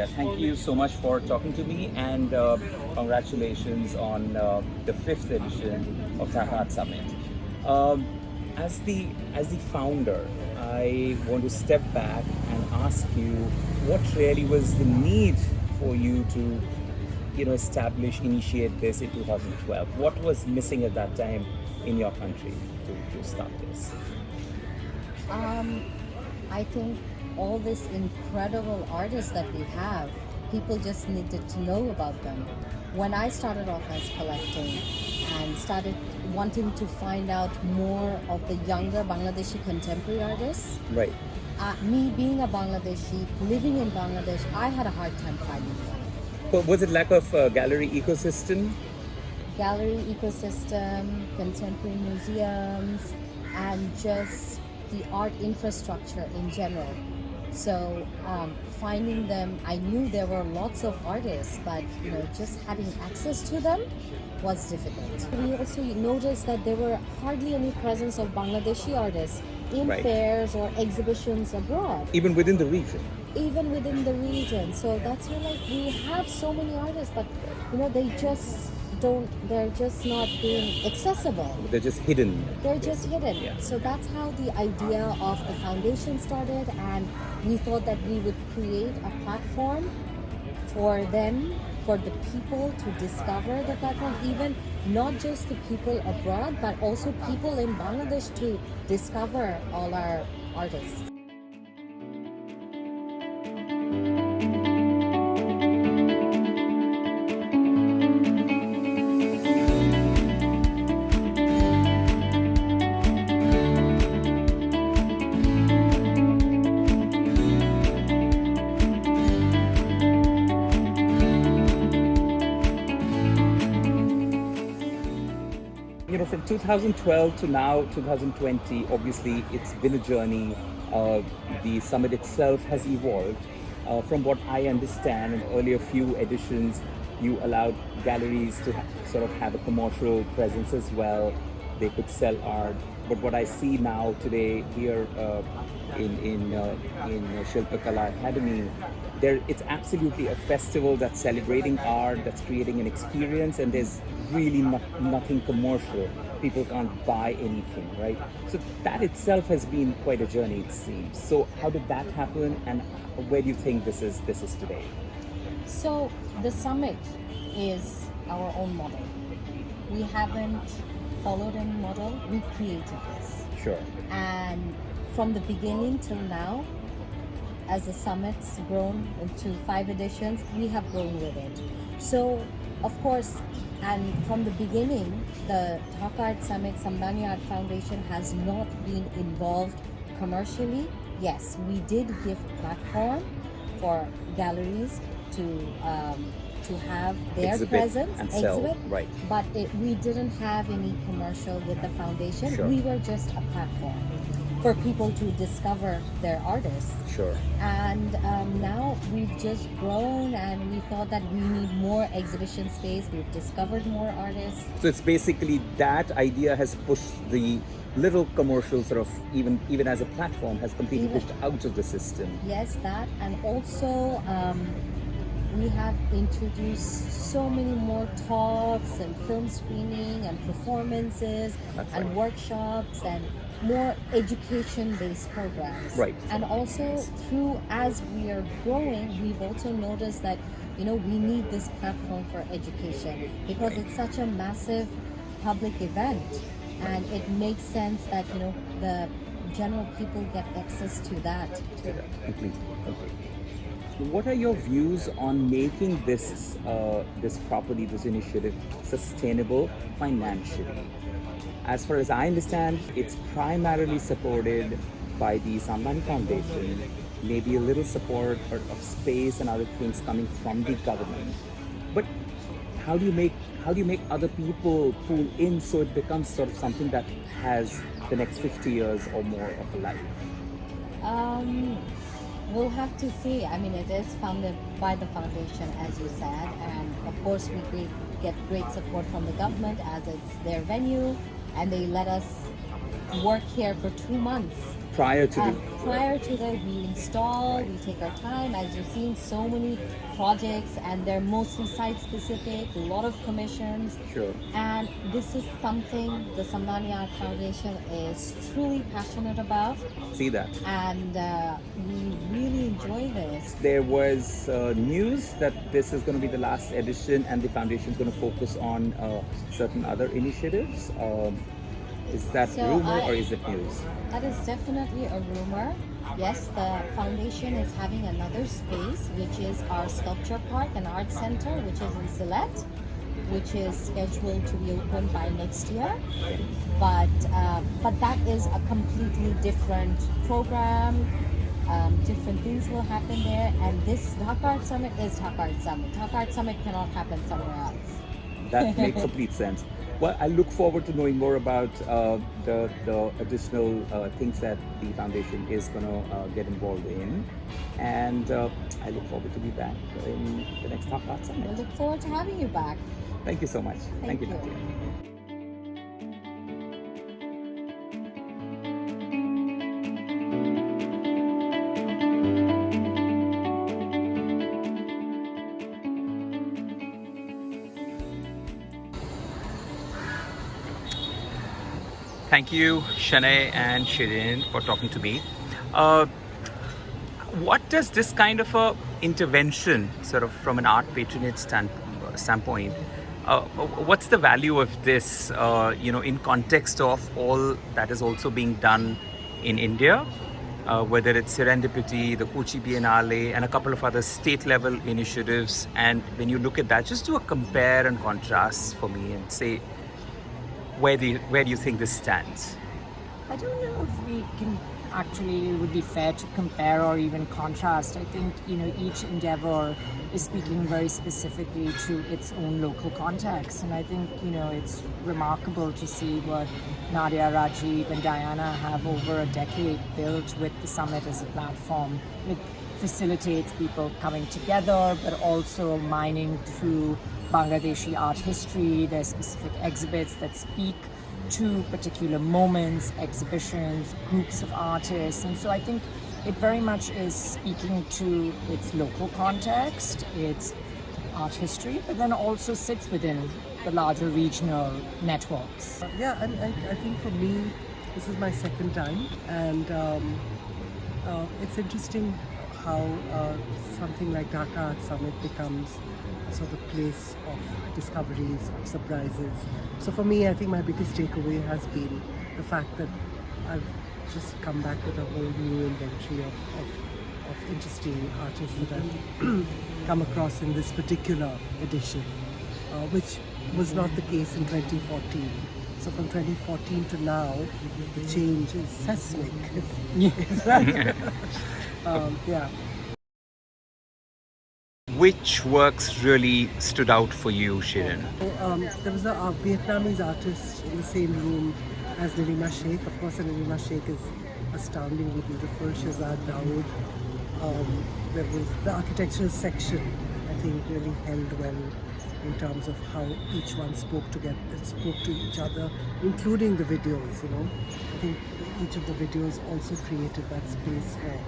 Nadia, thank you so much for talking to me, and congratulations on the fifth edition of Dhaka Art Summit. Um, as the founder, I want to step back and ask you what really was the need for you to initiate this in 2012. What was missing at that time in your country to start this? I think all these incredible artists that we have, people just needed to know about them. When I started off as collecting and started wanting to find out more of the younger Bangladeshi contemporary artists, Right. me being a Bangladeshi, living in Bangladesh, I had a hard time finding them. But was it lack of gallery ecosystem? Gallery ecosystem, contemporary museums, and just the art infrastructure in general. So finding them, I knew there were lots of artists, but just having access to them was difficult. We also noticed that there were hardly any presence of Bangladeshi artists in Right. fairs or exhibitions abroad, Even within the region? even within the region. So that's why, like, we have so many artists, but they just don't. They're just not being accessible. They're just hidden. They're just hidden. Yeah. So that's how the idea of the foundation started, and we thought that we would create a platform for them, for the people to discover the platform, even not just the people abroad, but also people in Bangladesh to discover all our artists. From 2012 to now 2020, obviously it's been a journey. The summit itself has evolved. From what I understand, in earlier few editions, you allowed galleries to sort of have a commercial presence as well. They could sell art. But what I see now today here in Shilpakala Academy, it's absolutely a festival that's celebrating art, that's creating an experience, and there's really nothing commercial. People can't buy anything, right? So that itself has been quite a journey, it seems. So how did that happen, and where do you think this is today? So the summit is our own model. We haven't followed any model. We created this. Sure. And from the beginning till now, as the summit's grown into 5 editions, we have grown with it. So, of course, and from the beginning, the Dhaka Art Summit, Samdani Art Foundation has not been involved commercially. Yes, we did give platform for galleries to have their Exhibit presence, and sell, right. but we didn't have any commercial with the foundation. Sure. We were just a platform for people to discover their artists. Sure. And now we've just grown, and we thought that we need more exhibition space. We've discovered more artists. So it's basically that idea has pushed the little commercial sort of, even as a platform, has completely pushed out of the system. Yes, that, and also we have introduced so many more talks and film screening and performances. That's and right. workshops and more education-based programs. Right. And also as we are growing, we've also noticed that we need this platform for education, because it's such a massive public event, and it makes sense that the general people get access to that too. Completely. What are your views on making this property, this initiative, sustainable financially? As far as I understand, it's primarily supported by the Samdani Foundation, maybe a little support of space and other things coming from the government. But how do you make other people pool in so it becomes sort of something that has the next 50 years or more of a life? We'll have to see. I mean, it is funded by the foundation, as you said, and of course we get great support from the government as it's their venue, and they let us work here for 2 months. Prior to Prior to that, we install, we take our time. As you've seen, so many projects, and they're mostly site specific, a lot of commissions. Sure. And this is something the Samdani Art Foundation is truly passionate about, See that. and we really enjoy this. There was news that this is going to be the last edition and the foundation is going to focus on certain other initiatives. Is that So rumor or is it news? That is definitely a rumor. Yes, the foundation is having another space, which is our sculpture park and art center, which is in Sylhet, which is scheduled to be open by next year. But that is a completely different program. Different things will happen there, and this Dhaka Art Summit is Dhaka Art Summit. Dhaka Art Summit cannot happen somewhere else. That makes complete sense. Well, I look forward to knowing more about the additional things that the foundation is going to get involved in. And I look forward to be back in the next Dhaka Art We Summit. look forward to having you back. Thank you so much. Thank you. Nadia. Thank you, Shanay and Shireen, for talking to me. What does this kind of a intervention, sort of from an art patronage standpoint, what's the value of this, in context of all that is also being done in India, whether it's Serendipity, the Kochi Biennale, and a couple of other state-level initiatives? And when you look at that, just do a compare and contrast for me and say, where do you think this stands? I don't know if we can actually, it would be fair to compare or even contrast. I think, each endeavor is speaking very specifically to its own local context. And I think, it's remarkable to see what Nadia, Rajiv and Diana have over a decade built with the summit as a platform. It facilitates people coming together, but also mining through Bangladeshi art history. There's specific exhibits that speak to particular moments, exhibitions, groups of artists. And so I think it very much is speaking to its local context, its art history, but then also sits within the larger regional networks. Yeah, and I think for me, this is my second time, and it's interesting how something like Dhaka Art Summit becomes a sort of place of discoveries, of surprises. So for me, I think my biggest takeaway has been the fact that I've just come back with a whole new inventory of interesting artists that I've come across in this particular edition, which was not the case in 2014. So from 2014 to now, the change is seismic. Yeah. Which works really stood out for you, Shireen? There was a Vietnamese artist in the same room as Nirima Sheikh. Of course, Nirima Sheikh is astoundingly beautiful. Shahzad Dawood. There was the architectural section, I think, really held well in terms of how each one spoke to each other, including the videos. I think each of the videos also created that space for.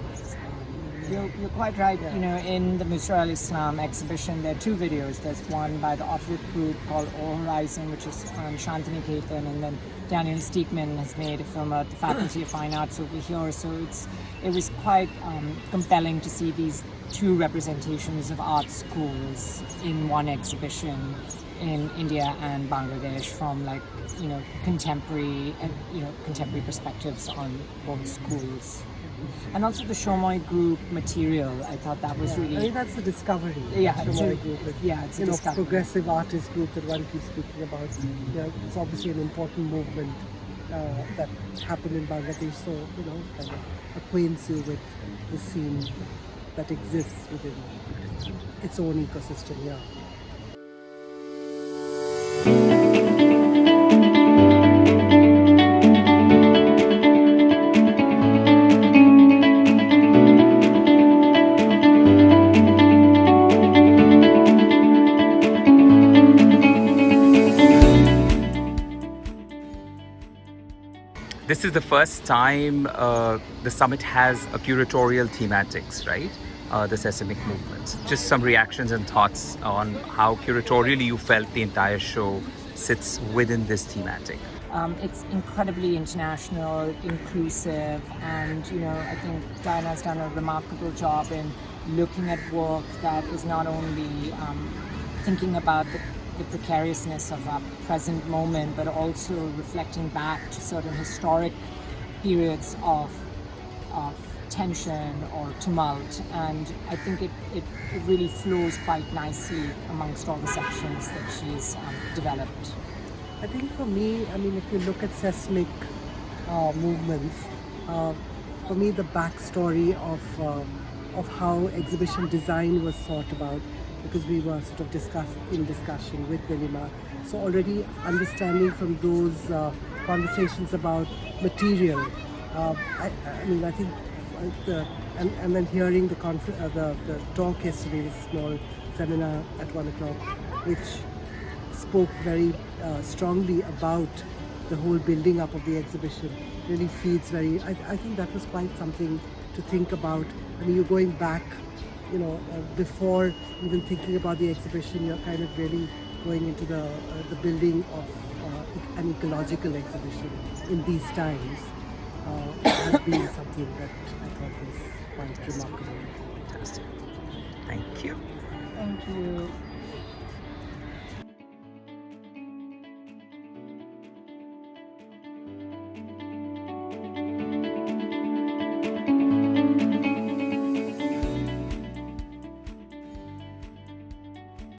You're quite right. In the Musra al-Islam exhibition, there are two videos. There's one by the Off-Road group called All Horizon, which is Shantini Ketan, and then Daniel Steekman has made a film at the Faculty of Fine Arts over here. So it was quite compelling to see these two representations of art schools in one exhibition in India and Bangladesh, from contemporary perspectives on both schools. And also the Shomoy group material, I thought that was really. I think that's the discovery. Yeah, Shomoy group. it's a discovery. Progressive artist group that one keeps speaking about. It's obviously an important movement that happened in Bangladesh. So kind of acquaints you with the scene that exists within its own ecosystem. Yeah. this is the first time the summit has a curatorial thematics, right? The Sesamic movement. Just some reactions and thoughts on how curatorially you felt the entire show sits within this thematic. It's incredibly international, inclusive, and I think Diana's done a remarkable job in looking at work that is not only thinking about the precariousness of our present moment, but also reflecting back to certain historic periods of tension or tumult. And I think it really flows quite nicely amongst all the sections that she's developed. I think for me, I mean, if you look at seismic movements, for me the backstory of how exhibition design was thought about, because we were sort of in discussion with Nilima. So already understanding from those conversations about material, I think and then hearing the talk yesterday, this small seminar at 1 o'clock, which spoke very strongly about the whole building up of the exhibition, really feels very, I think that was quite something to think about. I mean, you're going back, before even thinking about the exhibition, you're kind of really going into the building of an ecological exhibition in these times. Has been something that I thought was quite remarkable. Fantastic. Thank you. Thank you.